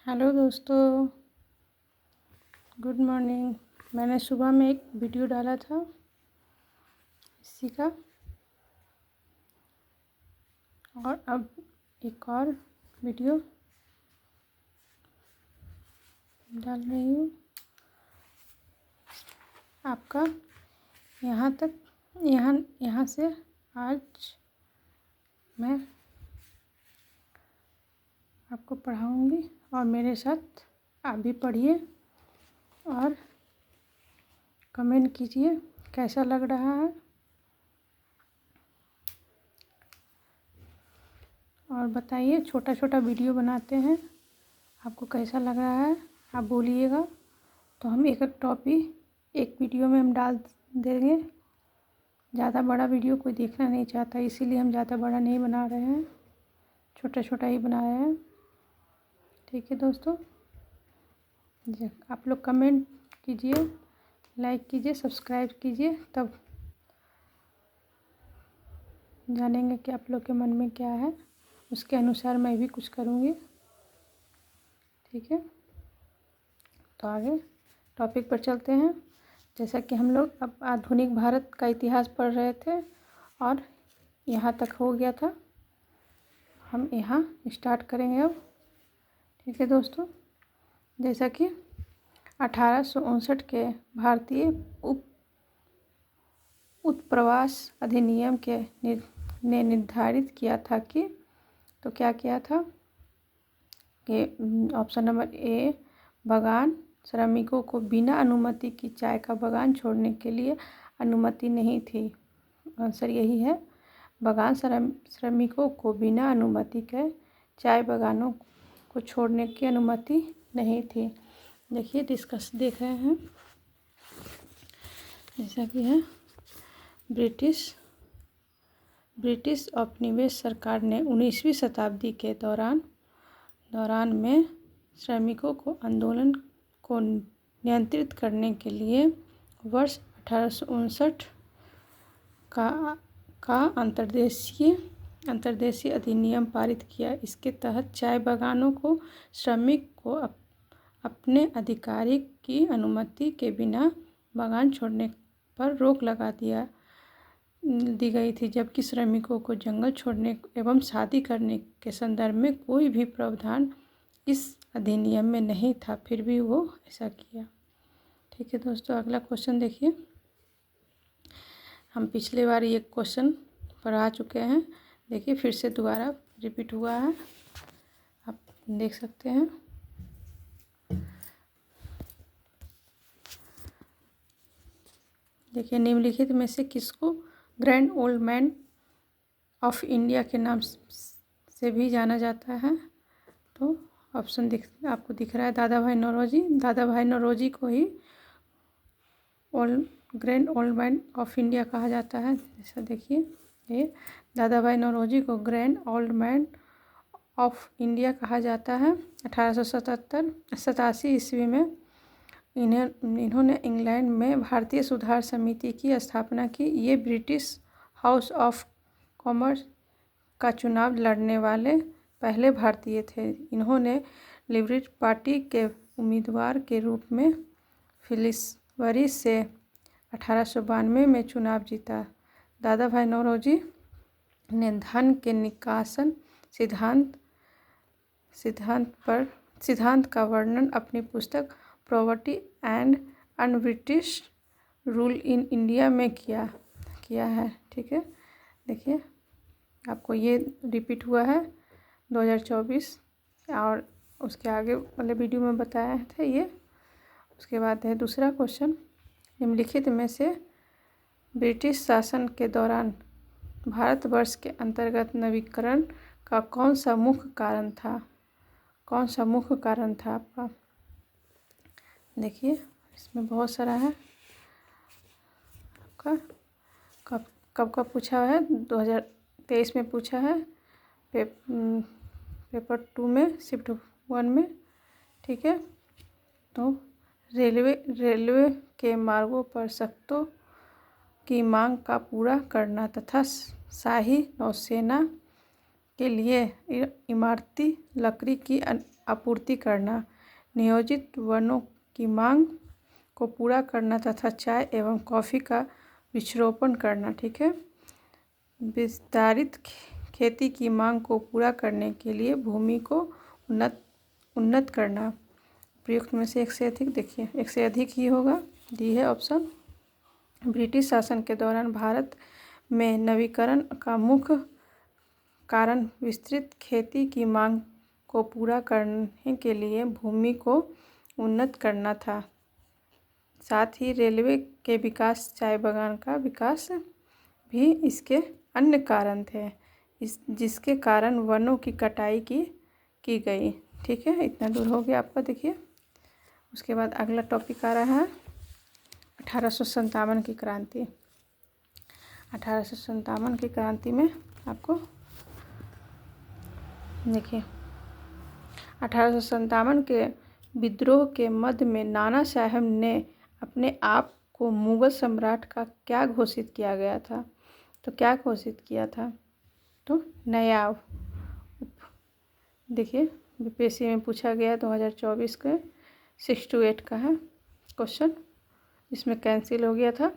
Hello दोस्तों, good morning. मैंने सुबह में एक वीडियो डाला था इसी का, और अब एक और वीडियो डाल रही हूँ आपका। यहाँ से आज मैं आपको पढ़ाऊँगी और मेरे साथ आप भी पढ़िए और कमेंट कीजिए कैसा लग रहा है, और बताइए। छोटा छोटा वीडियो बनाते हैं, आपको कैसा लग रहा है आप बोलिएगा, तो हम एक एक टॉपिक एक वीडियो में हम डाल देंगे। ज़्यादा बड़ा वीडियो कोई देखना नहीं चाहता, इसीलिए हम ज़्यादा बड़ा नहीं बना रहे हैं, छोटा छोटा ही बना रहे हैं। ठीक है दोस्तों, आप लोग कमेंट कीजिए, लाइक कीजिए, सब्सक्राइब कीजिए, तब जानेंगे कि आप लोग के मन में क्या है, उसके अनुसार मैं भी कुछ करूँगी। ठीक है, तो आगे टॉपिक पर चलते हैं। जैसा कि हम लोग अब आधुनिक भारत का इतिहास पढ़ रहे थे और यहाँ तक हो गया था, हम यहाँ स्टार्ट करेंगे अब। ठीक है दोस्तों, जैसा कि 1859 के भारतीय उत्प्रवास अधिनियम ने निर्धारित किया था कि, तो क्या किया था कि ऑप्शन नंबर ए, बागान श्रमिकों को बिना अनुमति की चाय का बागान छोड़ने के लिए अनुमति नहीं थी। आंसर यही है, बागान श्रमिकों को बिना अनुमति के चाय बागानों को छोड़ने की अनुमति नहीं थी। देखिए डिस्कस देख रहे हैं, जैसा कि है ब्रिटिश औपनिवेश सरकार ने 19वीं शताब्दी के दौरान में श्रमिकों को आंदोलन को नियंत्रित करने के लिए वर्ष 1859 का अंतर्देशीय अधिनियम पारित किया। इसके तहत चाय बागानों को श्रमिक को अपने अधिकारी की अनुमति के बिना बागान छोड़ने पर रोक लगा दी गई थी, जबकि श्रमिकों को जंगल छोड़ने एवं शादी करने के संदर्भ में कोई भी प्रावधान इस अधिनियम में नहीं था, फिर भी वो ऐसा किया। ठीक है दोस्तों, अगला क्वेश्चन देखिए। हम पिछले बार ये क्वेश्चन पढ़ा चुके हैं, देखिए फिर से दोबारा रिपीट हुआ है, आप देख सकते हैं। देखिए, निम्नलिखित में से किसको grand old man of India के नाम से भी जाना जाता है? तो ऑप्शन आपको दिख रहा है, दादा भाई नौरोजी। दादा भाई नौरोजी को ही grand old man of India कहा जाता है। जैसा देखिए, ये दादा भाई नौरोजी को grand old man of India कहा जाता है। 1887 ईस्वी में इन्होंने इंग्लैंड में भारतीय सुधार समिति की स्थापना की। ये ब्रिटिश हाउस ऑफ कॉमर्स का चुनाव लड़ने वाले पहले भारतीय थे। इन्होंने लिबरल पार्टी के उम्मीदवार के रूप में फिलिसबरी से 1892 में चुनाव जीता। दादा भाई नौरोजी ने धन के निकासन सिद्धांत का वर्णन अपनी पुस्तक poverty and un-British rule in India में किया है। ठीक है, देखिए आपको ये रिपीट हुआ है 2024, और उसके आगे वाले वीडियो में बताया था ये। उसके बाद है दूसरा क्वेश्चन, निम्नलिखित में से ब्रिटिश शासन के दौरान भारतवर्ष के अंतर्गत नवीकरण का कौन सा मुख्य कारण था? कौन सा मुख्य कारण था आपका? देखिए इसमें बहुत सारा है आपका। कब का पूछा है? 2023 में पूछा है, पेपर 2 में, शिफ्ट 1 में। ठीक है, तो रेलवे के मार्गों पर सख्तों की मांग का पूरा करना तथा शाही नौसेना के लिए इमारती लकड़ी की आपूर्ति करना, नियोजित वनों की मांग को पूरा करना तथा चाय एवं कॉफ़ी का वृक्षारोपण करना। ठीक है। विस्तारित खेती की मांग को पूरा करने के लिए भूमि को उन्नत करना। प्रयुक्त में से एक से अधिक, देखिए एक से अधिक ही होगा, डी है ऑप्शन। ब्रिटिश शासन के दौरान भारत में नवीकरण का मुख्य कारण विस्तृत खेती की मांग को पूरा करने के लिए भूमि को उन्नत करना था। साथ ही रेलवे के विकास, चाय बागान का विकास भी इसके अन्य कारण थे, जिसके कारण वनों की कटाई की गई। ठीक है, इतना दूर हो गया आपका। देखिए उसके बाद अगला टॉपिक आ रहा है 1857 की क्रांति। 1857 की क्रांति में आपको देखिए 1857 के विद्रोह के मध्य में नाना साहेब ने अपने आप को मुगल सम्राट का क्या घोषित किया गया था? तो क्या घोषित किया था? तो नायाब। देखिए बीपीएससी में पूछा गया 2024 के 6 to 8 का है क्वेश्चन, इसमें कैंसिल हो गया था।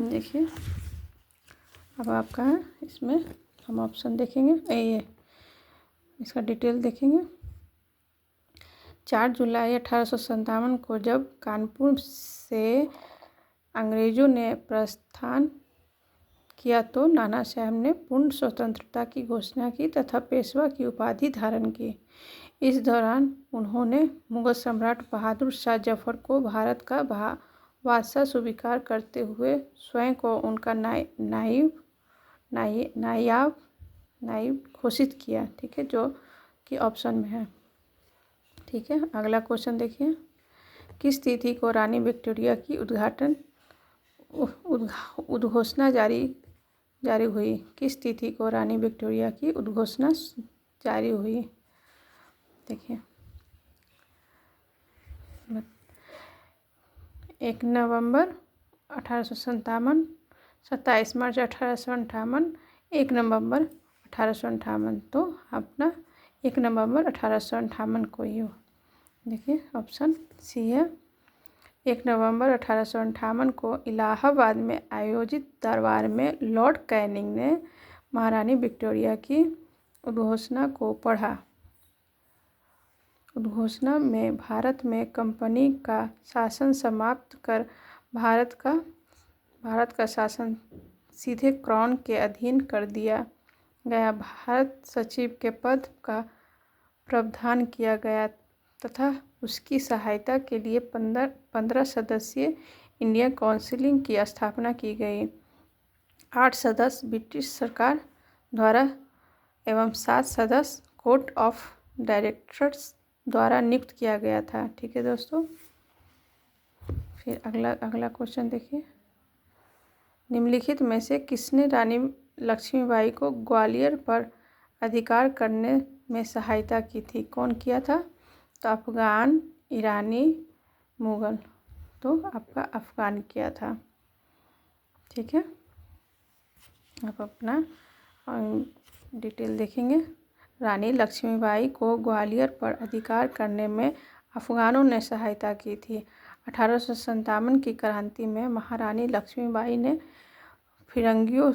देखिए अब आपका है, इसमें हम ऑप्शन देखेंगे, ये इसका डिटेल देखेंगे। 4 जुलाई 1857 को जब कानपुर से अंग्रेज़ों ने प्रस्थान किया तो नाना साहब ने पूर्ण स्वतंत्रता की घोषणा की तथा पेशवा की उपाधि धारण की। इस दौरान उन्होंने मुगल सम्राट बहादुर शाह जफर को भारत का बादशाह स्वीकार करते हुए स्वयं को उनका नायब घोषित किया। ठीक है, जो कि ऑप्शन में है। ठीक है, अगला क्वेश्चन देखिए। किस तिथि को रानी विक्टोरिया की उद्घोषणा जारी हुई? किस तिथि को रानी विक्टोरिया की उद्घोषणा जारी हुई? देखिए 1 नवंबर 1857, 27 मार्च 1858, 1 नवंबर 1858। तो अपना 1 नवंबर 1858 को ही हो। देखिए ऑप्शन सी है। 1 नवंबर 1858 को इलाहाबाद में आयोजित दरबार में लॉर्ड कैनिंग ने महारानी विक्टोरिया की उद्घोषणा को पढ़ा। उद्घोषणा में भारत में कंपनी का शासन समाप्त कर भारत का शासन सीधे क्राउन के अधीन कर दिया गया। भारत सचिव के पद का प्रावधान किया गया तथा उसकी सहायता के लिए 15 सदस्यीय इंडियन काउंसिल की स्थापना की गई। 8 सदस्य ब्रिटिश सरकार द्वारा एवं 7 सदस्य कोर्ट ऑफ डायरेक्टर्स द्वारा नियुक्त किया गया था। ठीक है दोस्तों, फिर अगला क्वेश्चन देखिए। निम्नलिखित में से किसने रानी लक्ष्मीबाई को ग्वालियर पर अधिकार करने में सहायता की थी? कौन किया था? तो अफगान, ईरानी, मुगल। तो आपका अफगान किया था। ठीक है, आप अपना डिटेल देखेंगे। रानी लक्ष्मीबाई को ग्वालियर पर अधिकार करने में अफगानों ने सहायता की थी। 1857 की क्रांति में महारानी लक्ष्मीबाई ने फिरंगियों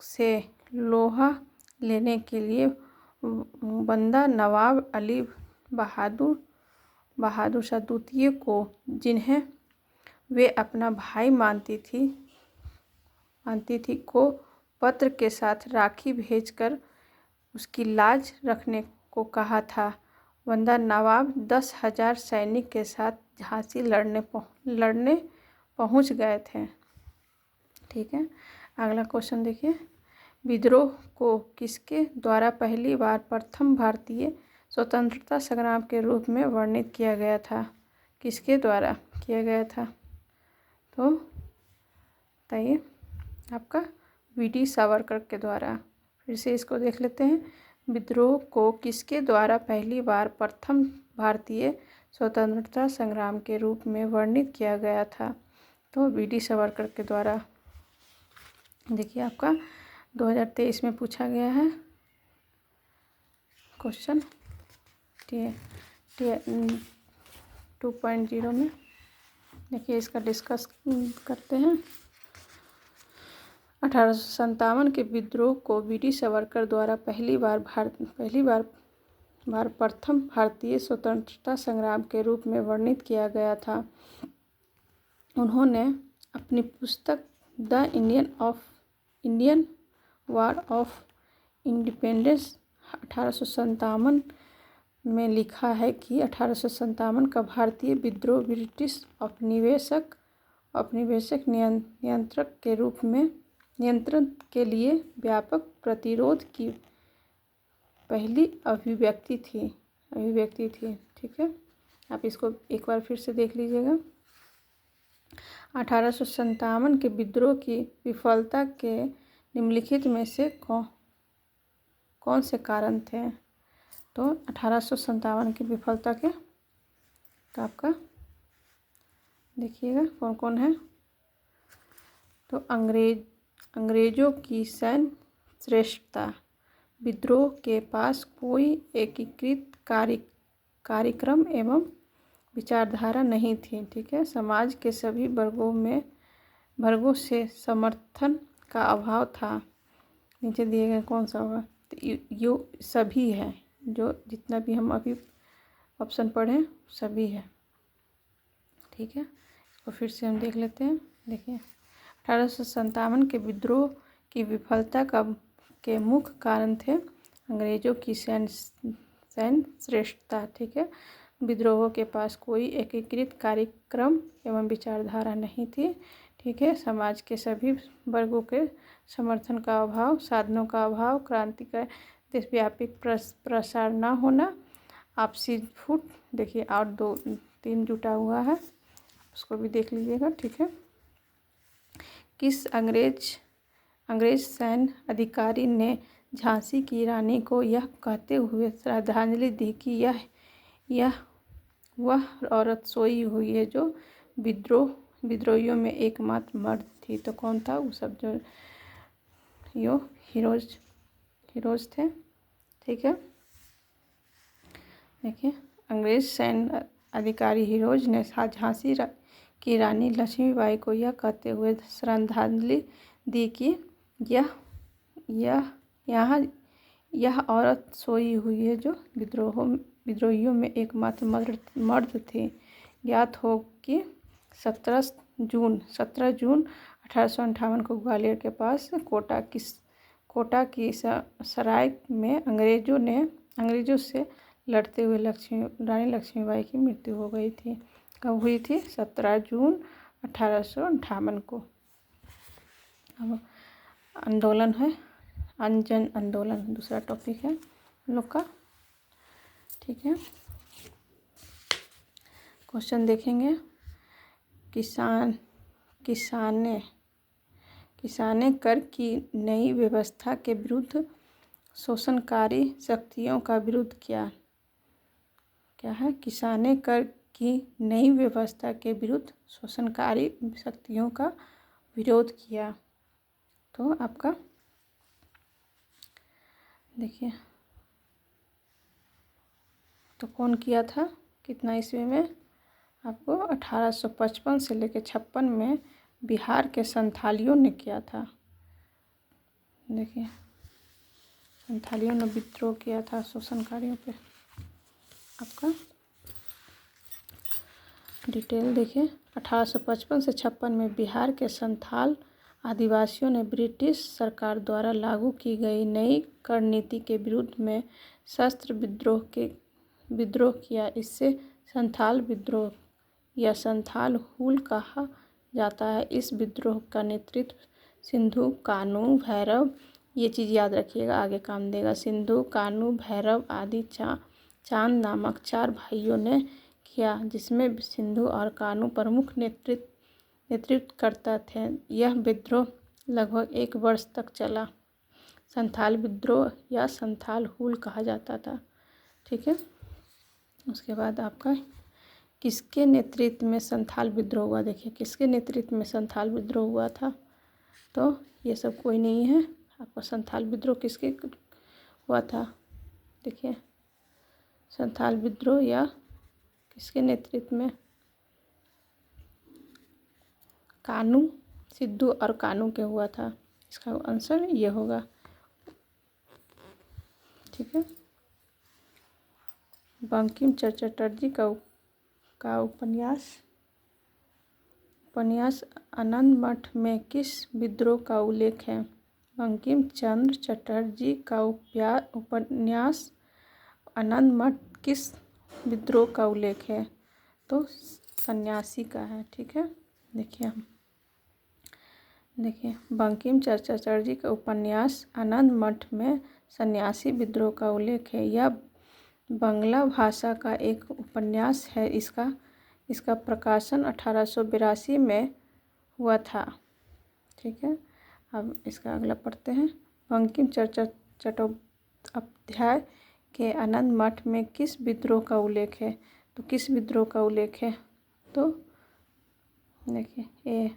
से लोहा लेने के लिए बंदा नवाब अली बहादुर शाह द्वितीय को, जिन्हें वे अपना भाई मानती थी, को पत्र के साथ राखी भेजकर उसकी लाज रखने को कहा था। बंदा नवाब 10,000 सैनिक के साथ झांसी लड़ने पहुंच गए थे। ठीक है, अगला क्वेश्चन देखिए। विद्रोह को किसके द्वारा पहली बार प्रथम भारतीय स्वतंत्रता संग्राम के रूप में वर्णित किया गया था? किसके द्वारा किया गया था? तो बताइए, आपका वीडी सावरकर के द्वारा। फिर से इसको देख लेते हैं। विद्रोह को किसके द्वारा पहली बार प्रथम भारतीय स्वतंत्रता संग्राम के रूप में वर्णित किया गया था? तो वीडी सावरकर के द्वारा। देखिए आपका 2023 में पूछा गया है क्वेश्चन। टी 2.0 में। देखिए इसका डिस्कस करते हैं। 1857 के विद्रोह को वीर सावरकर द्वारा पहली बार प्रथम भारतीय स्वतंत्रता संग्राम के रूप में वर्णित किया गया था। उन्होंने अपनी पुस्तक the Indian war of independence 1857 में लिखा है कि 1857 का भारतीय विद्रोह ब्रिटिश औपनिवेशिक नियंत्रण के लिए व्यापक प्रतिरोध की पहली अभिव्यक्ति थी। ठीक है, आप इसको एक बार फिर से देख लीजिएगा। 1857 के विद्रोह की विफलता के निम्नलिखित में से कौन से कारण थे? तो 1857 की विफलता के तो आपका देखिएगा कौन कौन है। तो अंग्रेजों की सैन्य श्रेष्ठता, विद्रोह के पास कोई एकीकृत कार्यक्रम एवं विचारधारा नहीं थी। ठीक है, समाज के सभी वर्गों से समर्थन का अभाव था। नीचे दिए गए कौन सा होगा? तो यो सभी है, जो जितना भी हम अभी ऑप्शन पढ़ें सभी है। ठीक है, तो फिर से हम देख लेते हैं। देखिए 1857 के विद्रोह की विफलता के मुख्य कारण थे अंग्रेजों की सैन्य श्रेष्ठता। ठीक है, विद्रोह के पास कोई एकीकृत कार्यक्रम एवं विचारधारा नहीं थी। ठीक है, समाज के सभी वर्गों के समर्थन का अभाव, साधनों का अभाव, क्रांति का देशव्यापी प्रसार न होना, आपसी फूट। देखिए और 2-3 जुटा हुआ है, उसको भी देख लीजिएगा। ठीक है, किस अंग्रेज सैन्य अधिकारी ने झांसी की रानी को यह कहते हुए श्रद्धांजलि दी कि वह औरत सोई हुई है जो विद्रोहियों में एकमात्र मर्द थी? तो कौन था? वो सब जो हीरोज थे। ठीक है, देखिए अंग्रेज सैन्य अधिकारी हीरोज ने झांसी की रानी लक्ष्मीबाई को यह कहते हुए श्रद्धांजलि दी कि यह औरत सोई हुई है जो विद्रोहियों में एकमात्र मर्द थे। ज्ञात हो कि 17 जून 1858 को ग्वालियर के पास कोटा की सराय में अंग्रेजों से लड़ते हुए रानी लक्ष्मीबाई की मृत्यु हो गई थी। कब हुई थी? 17 जून 1858 को। अब आंदोलन है, अनजन आंदोलन दूसरा टॉपिक है हम लोग का। ठीक है, क्वेश्चन देखेंगे। किसाने कर की नई व्यवस्था के विरुद्ध शोषणकारी शक्तियों का विरोध क्या है? किसाने कर की नई व्यवस्था के विरुद्ध शोषणकारी शक्तियों का विरोध किया। तो आपका देखिए, तो कौन किया था? कितना ईस्वी में? आपको 1855 से लेकर 56 में बिहार के संथालियों ने किया था। देखिए संथालियों ने विद्रोह किया था शोषणकारियों पे। आपका डिटेल देखिए। 1855 से 56 में बिहार के संथाल आदिवासियों ने ब्रिटिश सरकार द्वारा लागू की गई नई कर नीति के विरुद्ध में सशस्त्र विद्रोह किया। इससे संथाल विद्रोह या संथाल हुल कहा जाता है। इस विद्रोह का नेतृत्व सिंधु, कान्हू, भैरव, ये चीज़ याद रखिएगा, आगे काम देगा। सिंधु, कान्हू, भैरव आदि चांद नामक 4 भाइयों ने किया, जिसमें सिंधु और कान्हू प्रमुख नेतृत्व करता थे। यह विद्रोह लगभग 1 वर्ष तक चला। संथाल विद्रोह या संथाल हुल कहा जाता था। ठीक है, उसके बाद आपका किसके नेतृत्व में संथाल विद्रोह हुआ? देखिए किसके नेतृत्व में संथाल विद्रोह हुआ था? तो ये सब कोई नहीं है। आपका संथाल विद्रोह किसके हुआ था? देखिए संथाल विद्रोह या किसके नेतृत्व में? कानू, सिद्धू और कानू के हुआ था। इसका आंसर ये होगा। ठीक है। बंकिम चंद्र चटर्जी का उपन्यास आनंद मठ में किस विद्रोह का उल्लेख है? बंकिम चंद्र चटर्जी का उपन्यास आनंद मठ किस विद्रोह का उल्लेख है? तो सन्यासी का है। ठीक है। देखिए बंकिम चंद्र चटर्जी का उपन्यास आनंद मठ में सन्यासी विद्रोह का उल्लेख है। यह बांग्ला भाषा का एक उपन्यास है। इसका प्रकाशन 1882 में हुआ था। ठीक है। अब इसका अगला पढ़ते हैं। बंकिम चंद्र चट्टोपाध्याय के आनंद मठ में किस विद्रोह का उल्लेख है? तो किस विद्रोह का उल्लेख है? तो देखिए ये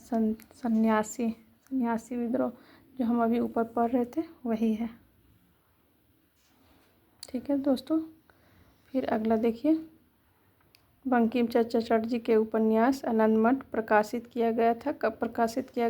सन्यासी विद्रोह जो हम अभी ऊपर पढ़ रहे थे वही है। ठीक है दोस्तों। फिर अगला देखिए, बंकिम चंद्र चटर्जी के उपन्यास आनंद मठ प्रकाशित किया गया था। कब प्रकाशित किया